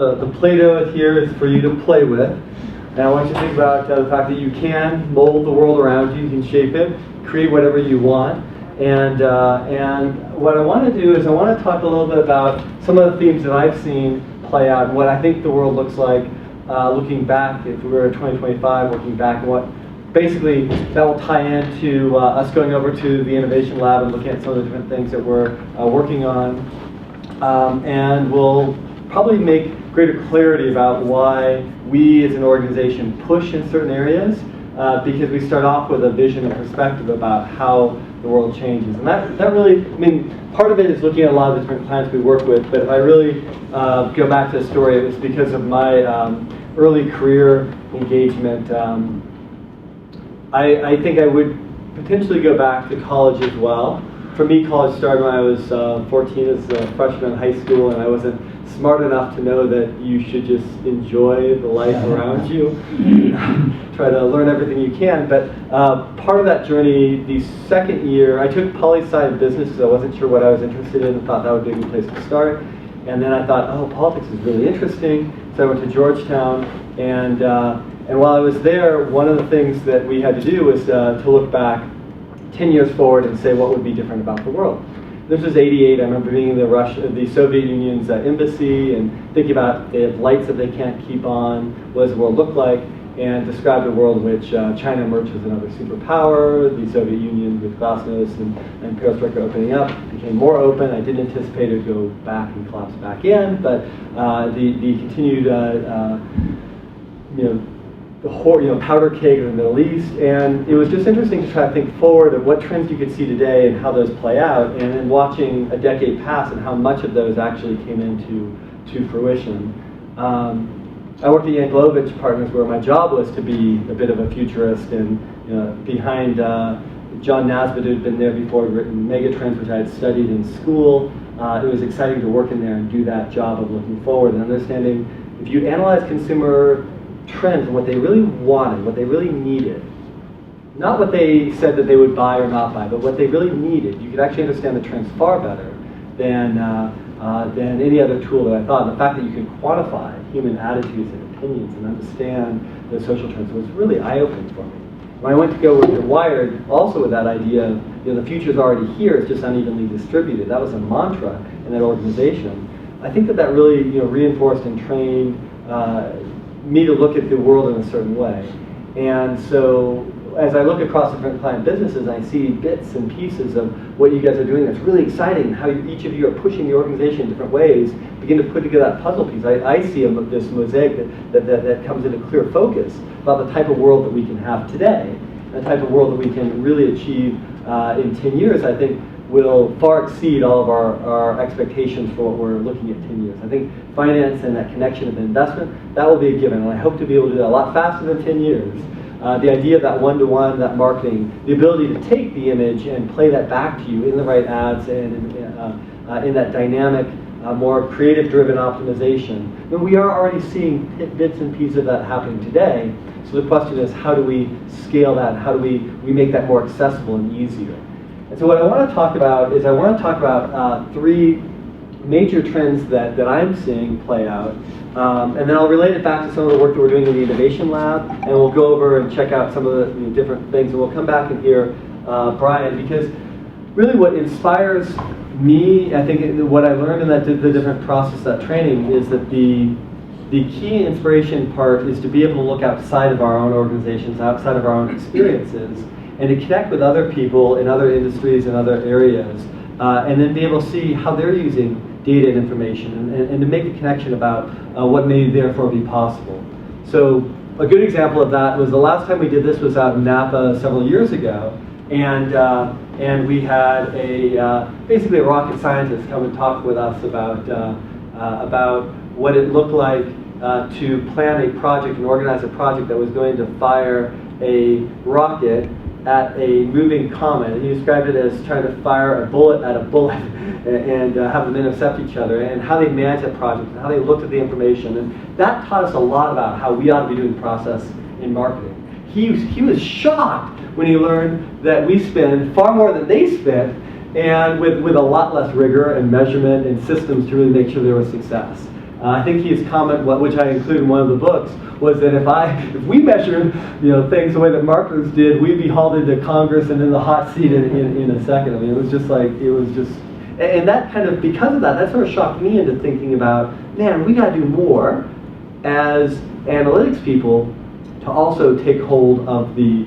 The Play-Doh here is for you to play with. And I want you to think about the fact that you can mold the world around you, you can shape it, create whatever you want. And what I want to do is I want to talk a little bit about some of the themes that I've seen play out and what I think the world looks like looking back, if we were in 2025, looking back, and what basically that will tie into us going over to the Innovation Lab and looking at some of the different things that we're working on. And we'll probably make greater clarity about why we as an organization push in certain areas because we start off with a vision and perspective about how the world changes. And that really, I mean, part of it is looking at a lot of different clients we work with, but if I really go back to the story, it was because of my early career engagement. I think I would potentially go back to college as well. For me, college started when I was 14 as a freshman in high school, and I wasn't smart enough to know that you should just enjoy the life around you. Try to learn everything you can. But part of that journey, the second year, I took poli-sci and business because I wasn't sure what I was interested in and thought that would be a good place to start. And then I thought, oh, politics is really interesting. So I went to Georgetown, and while I was there, one of the things that we had to do was to look back 10 years forward and say what would be different about the world. This was '88. I remember being in the Soviet Union's embassy and thinking about they have lights that they can't keep on, what does the world look like, and described a world in which China emerged as another superpower, the Soviet Union with glasnost and perestroika opening up became more open. I didn't anticipate it would go back and collapse back in, but the continued powder keg in the Middle East, and it was just interesting to try to think forward of what trends you could see today and how those play out, and then watching a decade pass and how much of those actually came into fruition. I worked at Yanklovich Partners, where my job was to be a bit of a futurist, and behind John Nasbitt, who'd been there before, written Megatrends, which I had studied in school. It was exciting to work in there and do that job of looking forward and understanding if you analyze consumer trends and what they really wanted, what they really needed. Not what they said that they would buy or not buy, but what they really needed. You could actually understand the trends far better than any other tool that I thought. And the fact that you can quantify human attitudes and opinions and understand the social trends was really eye-opening for me. When I went to go work at Wired, also with that idea of the future's already here, it's just unevenly distributed. That was a mantra in that organization. I think that really reinforced and trained me to look at the world in a certain way. And so as I look across different client businesses, I see bits and pieces of what you guys are doing that's really exciting, and how each of you are pushing the organization in different ways, begin to put together that puzzle piece. I see this mosaic that comes into clear focus about the type of world that we can have today, and the type of world that we can really achieve in 10 years, I think will far exceed all of our expectations for what we're looking at 10 years. I think finance and that connection of investment, that will be a given, and I hope to be able to do that a lot faster than 10 years. The idea of that one-to-one, that marketing, the ability to take the image and play that back to you in the right ads and in that dynamic, more creative-driven optimization. And we are already seeing bits and pieces of that happening today. So the question is, how do we scale that? How do we make that more accessible and easier? And so what I want to talk about is three major trends that I'm seeing play out. And then I'll relate it back to some of the work that we're doing in the Innovation Lab, and we'll go over and check out some of the different things, and we'll come back and hear Brian, because really what inspires me, I think what I learned in the different process, that training, is that the key inspiration part is to be able to look outside of our own organizations, outside of our own experiences, and to connect with other people in other industries and other areas, and then be able to see how they're using data and information, and to make a connection about what may therefore be possible. So a good example of that was the last time we did this was out in Napa several years ago, and we had basically a rocket scientist come and talk with us about what it looked like to plan a project and organize a project that was going to fire a rocket at a moving comet, and he described it as trying to fire a bullet at a bullet and have them intercept each other, and how they managed that project and how they looked at the information. And that taught us a lot about how we ought to be doing process in marketing. He was shocked when he learned that we spend far more than they spent, and with a lot less rigor and measurement and systems to really make sure there was success. I think his comment, which I included in one of the books, was that if we measured things the way that marketers did, we'd be hauled into Congress and in the hot seat in a second. I mean, and that kind of, because of that, that sort of shocked me into thinking about, man, we got to do more as analytics people to also take hold of the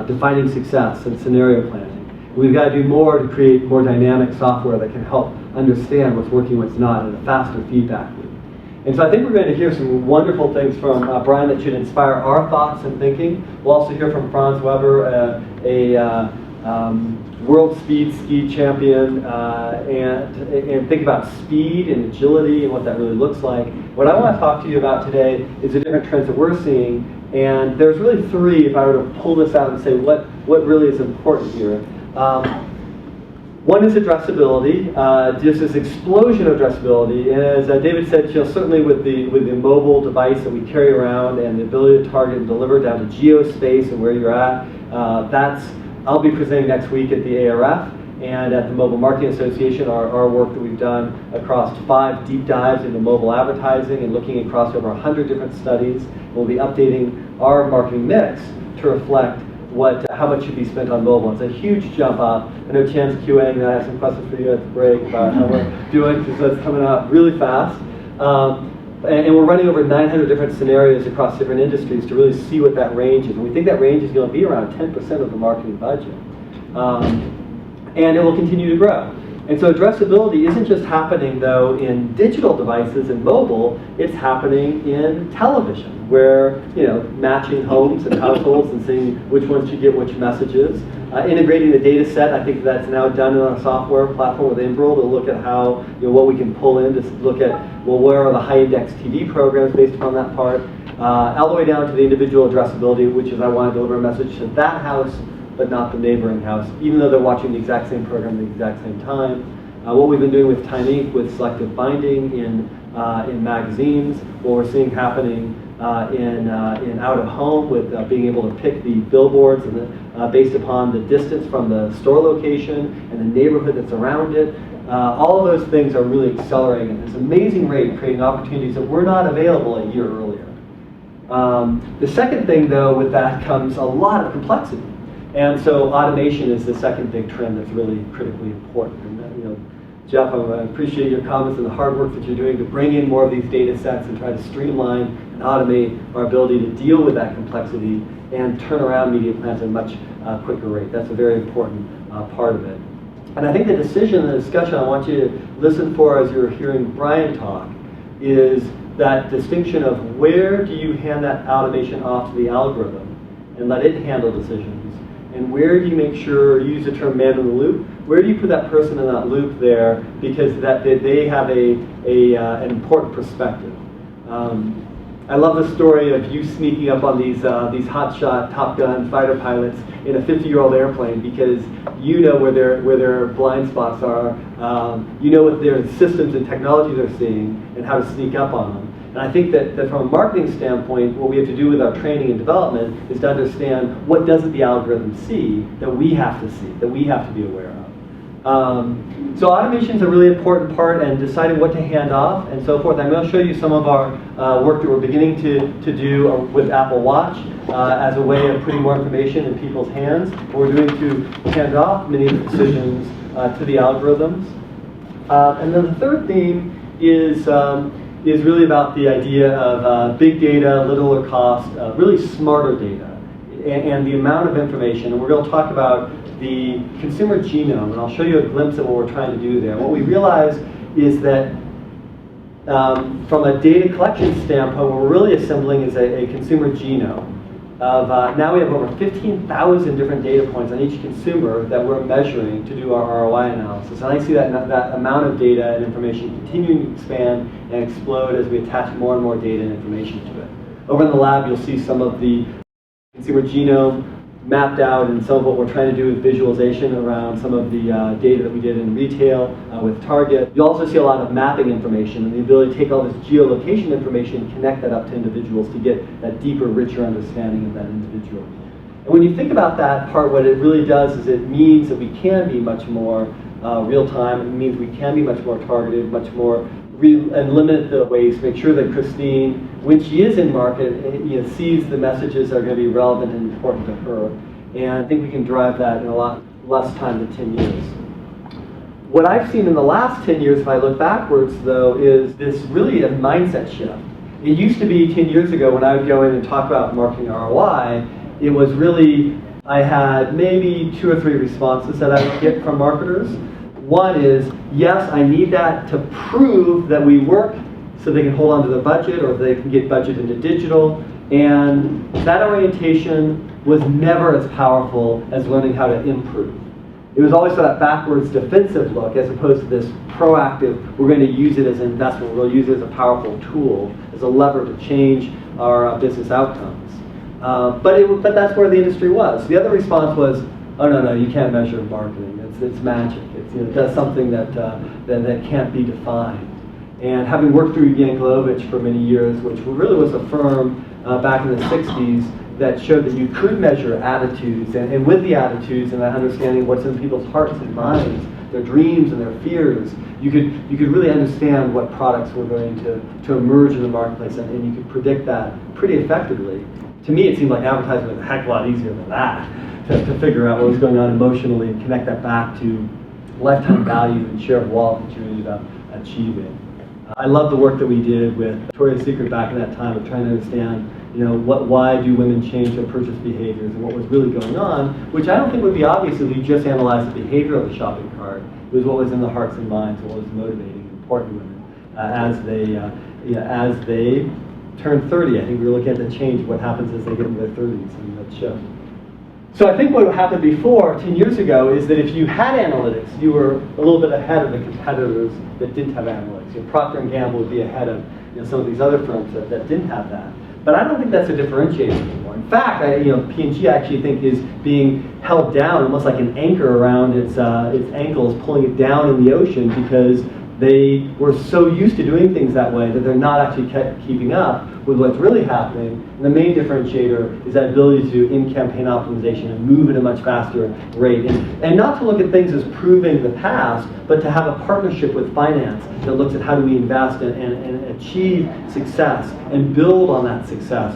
defining success and scenario planning. We've got to do more to create more dynamic software that can help understand what's working, what's not, in a faster feedback loop. And so I think we're going to hear some wonderful things from Brian that should inspire our thoughts and thinking. We'll also hear from Franz Weber, a world speed ski champion, and think about speed and agility and what that really looks like. What I want to talk to you about today is the different trends that we're seeing, and there's really three, if I were to pull this out and say what really is important here. One is addressability, just this explosion of addressability, and as David said, certainly with the mobile device that we carry around and the ability to target and deliver down to geospace and where you're at, I'll be presenting next week at the ARF and at the Mobile Marketing Association, our work that we've done across 5 deep dives into mobile advertising and looking across over 100 different studies. We'll be updating our marketing mix to reflect how much should be spent on mobile. It's a huge jump up. I know Chan's QAing that. I have some questions for you at the break about how we're doing, because that's coming out really fast. And we're running over 900 different scenarios across different industries to really see what that range is. And we think that range is going to be around 10% of the marketing budget. And it will continue to grow. And so addressability isn't just happening, though, in digital devices and mobile. It's happening in television, where matching homes and households and seeing which ones should get which messages. Integrating the data set, I think that's now done in our software platform with Inbrel to look at how what we can pull in to look at, well, where are the high-index TV programs based upon that part, all the way down to the individual addressability, which is I want to deliver a message to that house but not the neighboring house, even though they're watching the exact same program at the exact same time. What we've been doing with Time Inc. with selective binding in magazines, what we're seeing happening in out of home with being able to pick the billboards and based upon the distance from the store location and the neighborhood that's around it. All of those things are really accelerating at this amazing rate, creating opportunities that were not available a year earlier. The second thing, though, with that comes a lot of complexity. And so automation is the second big trend that's really critically important. And Jeff, I appreciate your comments and the hard work that you're doing to bring in more of these data sets and try to streamline and automate our ability to deal with that complexity and turn around media plans at a much quicker rate. That's a very important part of it. And I think the decision and the discussion I want you to listen for as you're hearing Brian talk is that distinction of where do you hand that automation off to the algorithm and let it handle decisions, and where do you make sure, use the term man in the loop, where do you put that person in that loop there because they have an important perspective. I love the story of you sneaking up on these hotshot Top Gun fighter pilots in a 50-year-old airplane because you know where their blind spots are, you know what their systems and technology they're seeing and how to sneak up on them. And I think that from a marketing standpoint, what we have to do with our training and development is to understand what doesn't the algorithm see that we have to see, that we have to be aware of. So automation is a really important part, and deciding what to hand off and so forth. I'm going to show you some of our work that we're beginning to do with Apple Watch as a way of putting more information in people's hands. What we're doing to hand off many of the decisions to the algorithms. And then the third theme is really about the idea of big data, littler cost, really smarter data, and the amount of information. And we're going to talk about the consumer genome, and I'll show you a glimpse of what we're trying to do there. What we realize is that from a data collection standpoint, what we're really assembling is a consumer genome. Now we have over 15,000 different data points on each consumer that we're measuring to do our ROI analysis. And I see that amount of data and information continuing to expand and explode as we attach more and more data and information to it. Over in the lab, you'll see some of the consumer genome mapped out and some of what we're trying to do with visualization around some of the data that we did in retail with Target. You'll also see a lot of mapping information and the ability to take all this geolocation information and connect that up to individuals to get that deeper, richer understanding of that individual. And when you think about that part, what it really does is it means that we can be much more real-time. It means we can be much more targeted, much more and limit the waste, make sure that Christine, when she is in market, sees the messages that are going to be relevant and important to her. And I think we can drive that in a lot less time than 10 years. What I've seen in the last 10 years, if I look backwards, though, is this really a mindset shift. It used to be 10 years ago when I would go in and talk about marketing ROI, it was really, I had maybe 2 or 3 responses that I would get from marketers. One is, yes, I need that to prove that we work so they can hold on to their budget or they can get budget into digital. And that orientation was never as powerful as learning how to improve. It was always that backwards defensive look as opposed to this proactive, we're going to use it as an investment, we're going to use it as a powerful tool, as a lever to change our business outcomes. But that's where the industry was. The other response was, oh no, you can't measure marketing. It's magic. It does something that can't be defined. And having worked through Yankelovich for many years, which really was a firm back in the 60s that showed that you could measure attitudes, and with the attitudes and that understanding what's in people's hearts and minds, their dreams and their fears, you could really understand what products were going to emerge in the marketplace, and you could predict that pretty effectively. To me, it seemed like advertising was a heck of a lot easier than that, to figure out what was going on emotionally and connect that back to lifetime value and share of wallet that you ended up achieving. I love the work that we did with Victoria's Secret back in that time of trying to understand, why do women change their purchase behaviors and what was really going on, which I don't think would be obvious if we just analyzed the behavior of the shopping cart. It was what was in the hearts and minds, what was motivating and important women as they turn 30. I think we were looking at the change, what happens as they get into their 30s and that shift. So I think what happened before, 10 years ago, is that if you had analytics, you were a little bit ahead of the competitors that didn't have analytics. Procter & Gamble would be ahead of some of these other firms that didn't have that. But I don't think that's a differentiator anymore. In fact, P&G I actually think is being held down, almost like an anchor around its ankles, pulling it down in the ocean because they were so used to doing things that way that they're not actually keeping up with what's really happening. And the main differentiator is that ability to do in-campaign optimization and move at a much faster rate. And not to look at things as proving the past, but to have a partnership with finance that looks at how do we invest and achieve success and build on that success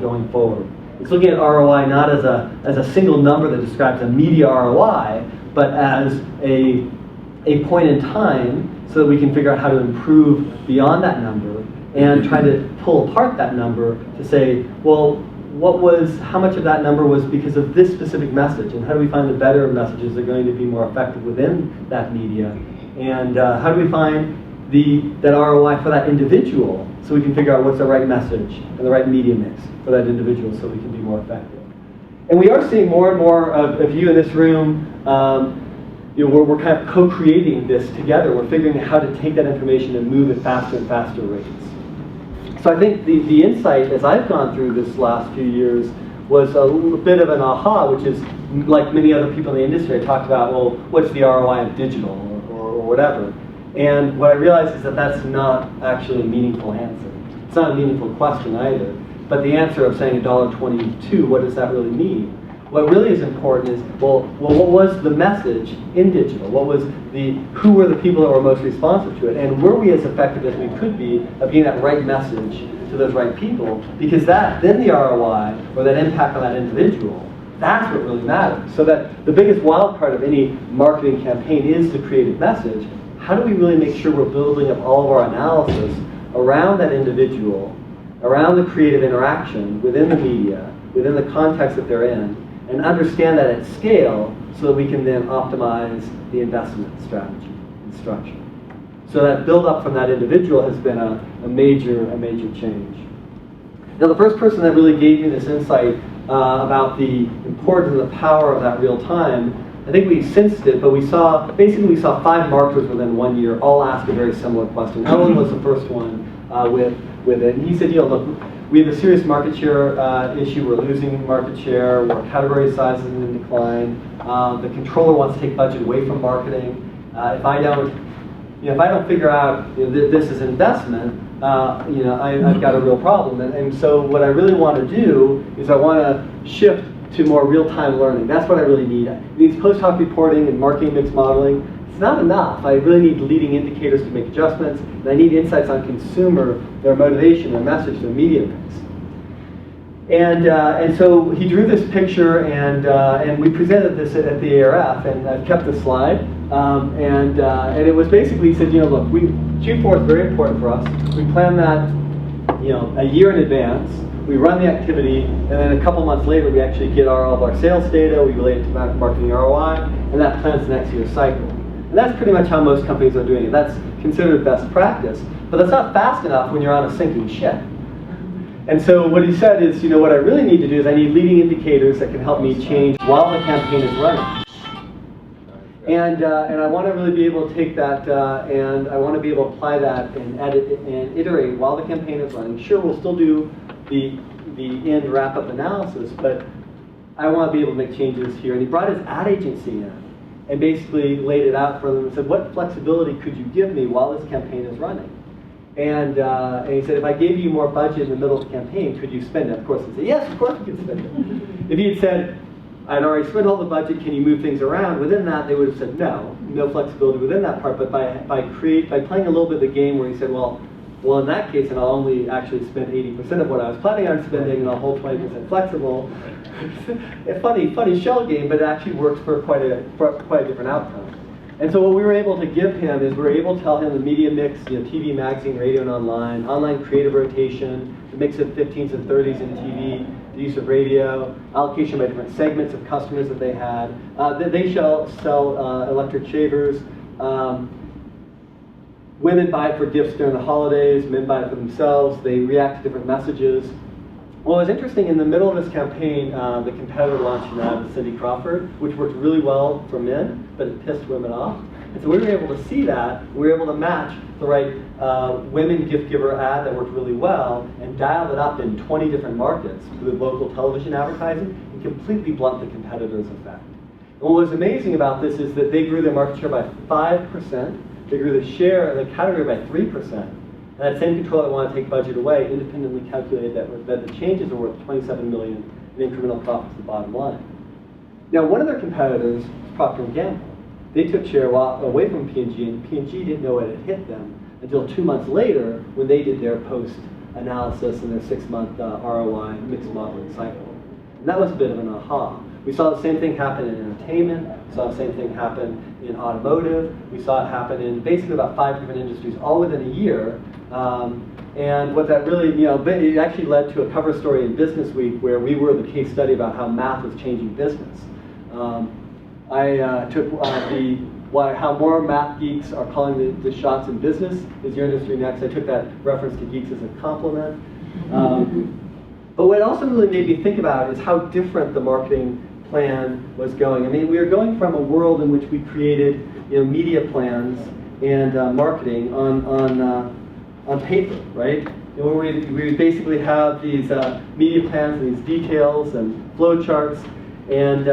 going forward. It's looking at ROI not as a single number that describes a media ROI, but as a point in time so that we can figure out how to improve beyond that number and try to pull apart that number to say, well, how much of that number was because of this specific message, and how do we find the better messages that are going to be more effective within that media, and how do we find that ROI for that individual so we can figure out what's the right message and the right media mix for that individual so we can be more effective. And we are seeing more and more of you in this room. We're kind of co-creating this together. We're figuring out how to take that information and move at faster and faster rates. So I think the insight as I've gone through this last few years was a little bit of an aha, which is like many other people in the industry, I talked about, well, what's the ROI of digital or whatever. And what I realized is that that's not actually a meaningful answer. It's not a meaningful question either. But the answer of saying $1.22, what does that really mean? What really is important is, well, what was the message in digital? Who were the people that were most responsive to it? And were we as effective as we could be of getting that right message to those right people? Because then the ROI, or that impact on that individual, that's what really matters. So that the biggest wild card of any marketing campaign is the creative message. How do we really make sure we're building up all of our analysis around that individual, around the creative interaction within the media, within the context that they're in, and understand that at scale so that we can then optimize the investment strategy and structure. So that build up from that individual has been a major change. Now the first person that really gave me this insight about the importance and the power of that real time, I think we sensed it, but we saw 5 marketers within 1 year all ask a very similar question. Owen was the first one with it, and he said, look, we have a serious market share issue. We're losing market share. Our category size is in decline. The controller wants to take budget away from marketing. If I don't figure out this is investment, I've got a real problem. And so what I really want to do is I want to shift to more real-time learning. That's what I really need. These post hoc reporting and marketing mix modeling, it's not enough. I really need leading indicators to make adjustments, and I need insights on consumer, their motivation, their message, their media mix. And so he drew this picture, and we presented this at the ARF, and I've kept the slide. And it was basically, he said, you know, look, Q4 is very important for us. We plan that, you know, a year in advance. We run the activity, and then a couple months later, we actually get all of our sales data. We relate it to marketing ROI, and that plans the next year's cycle. And that's pretty much how most companies are doing it. That's considered best practice, but that's not fast enough when you're on a sinking ship. And so what he said is, you know, what I really need to do is I need leading indicators that can help me change while the campaign is running. And I want to really be able to take that, and I want to be able to apply that and edit and iterate while the campaign is running. Sure, we'll still do the end wrap-up analysis, but I want to be able to make changes here. And he brought his ad agency in and basically laid it out for them and said, what flexibility could you give me while this campaign is running? And he said, if I gave you more budget in the middle of the campaign, could you spend it? Of course, he said, yes, of course you can spend it. If he had said, I'd already spent all the budget, can you move things around? Within that, they would have said no flexibility within that part. But by playing a little bit of the game where he said, well, in that case, and I'll only actually spend 80% of what I was planning on spending, and I'll hold 20% flexible. A funny shell game, but it actually works for quite a different outcome. And so what we were able to give him is we were able to tell him the media mix, you know, TV, magazine, radio, and online creative rotation, the mix of 15s and 30s in TV, the use of radio, allocation by different segments of customers that they had. They sell electric shavers. Women buy it for gifts during the holidays. Men buy it for themselves. They react to different messages. Well, it was interesting, in the middle of this campaign, the competitor launched an ad with Cindy Crawford, which worked really well for men, but it pissed women off. And so we were able to see that. We were able to match the right women gift giver ad that worked really well and dial it up in 20 different markets with local television advertising and completely blunt the competitor's effect. And what was amazing about this is that they grew their market share by 5%. They grew the share of the category by 3%. And that same controller that wanted to take budget away independently calculated that the changes are worth $27 million in incremental profits to the bottom line. Now, one of their competitors was Procter & Gamble. They took share away from P&G, and P&G didn't know it had hit them until 2 months later when they did their post-analysis and their 6-month ROI mixed modeling cycle. And that was a bit of an aha. We saw the same thing happen in entertainment. We saw the same thing happen in automotive. We saw it happen in basically about 5 different industries, all within a year. And what that really, you know, it actually led to a cover story in Business Week where we were the case study about how math was changing business. I took how more math geeks are calling the shots in business. Is your industry next? I took that reference to geeks as a compliment. But what it also really made me think about is how different the marketing plan was going. I mean, we were going from a world in which we created, you know, media plans and marketing on paper, right? You know, we basically have these media plans and these details and flow charts. And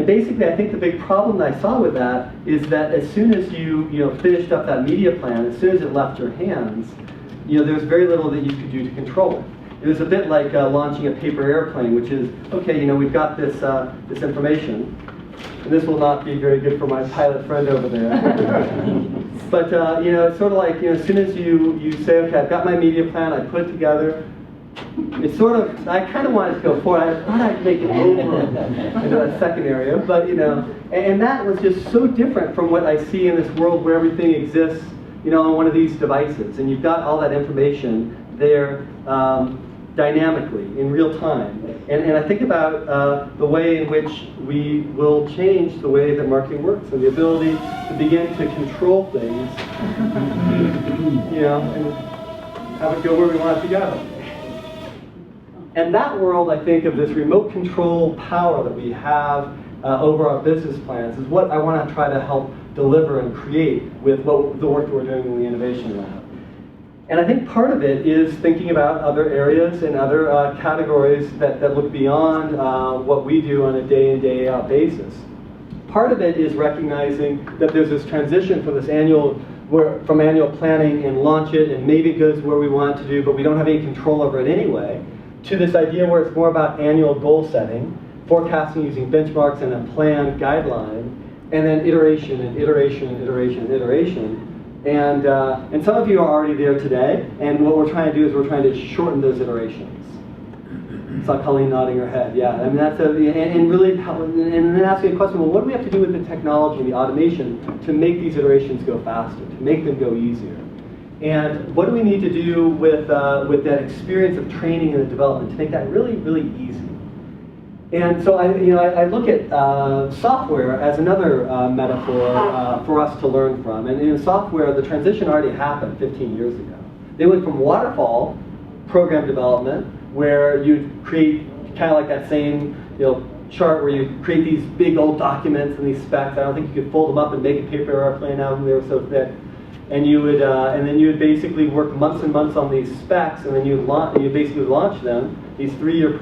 basically, I think the big problem that I saw with that is that as soon as you finished up that media plan, as soon as it left your hands, you know, there's very little that you could do to control it. It was a bit like launching a paper airplane, which is, okay, you know, we've got this this information, and this will not be very good for my pilot friend over there. But you know, it's sort of like, you know, as soon as you say, okay, I've got my media plan, I put it together. It's sort of, I kind of wanted to go forward. I thought I'd make it over into that second area, but you know, and that was just so different from what I see in this world where everything exists, you know, on one of these devices, and you've got all that information there dynamically in real time. And I think about the way in which we will change the way that marketing works and the ability to begin to control things, you know, and have it go where we want it to go. And that world, I think, of this remote control power that we have over our business plans is what I want to try to help deliver and create with the work that we're doing in the Innovation Lab. And I think part of it is thinking about other areas and other categories that look beyond what we do on a day-in, day-out basis. Part of it is recognizing that there's this transition from from annual planning and launch it, and maybe it goes where we want it to do, but we don't have any control over it anyway, to this idea where it's more about annual goal setting, forecasting using benchmarks and a planned guideline, and then iteration and iteration and iteration and iteration. And some of you are already there today, and what we're trying to do is we're trying to shorten those iterations. Saw Colleen nodding her head. Yeah, I mean that's and really and then asking a question. Well, what do we have to do with the technology and the automation to make these iterations go faster, to make them go easier? And what do we need to do with that experience of training and development to make that really, really easy? And so I look at software as another metaphor for us to learn from. And in software, the transition already happened 15 years ago. They went from waterfall program development, where you create kind of like that same chart where you create these big old documents and these specs. I don't think you could fold them up and make a paper airplane out of them. They were so thick. And you would, and then you would basically work months and months on these specs, and then you basically launch them, these 3-year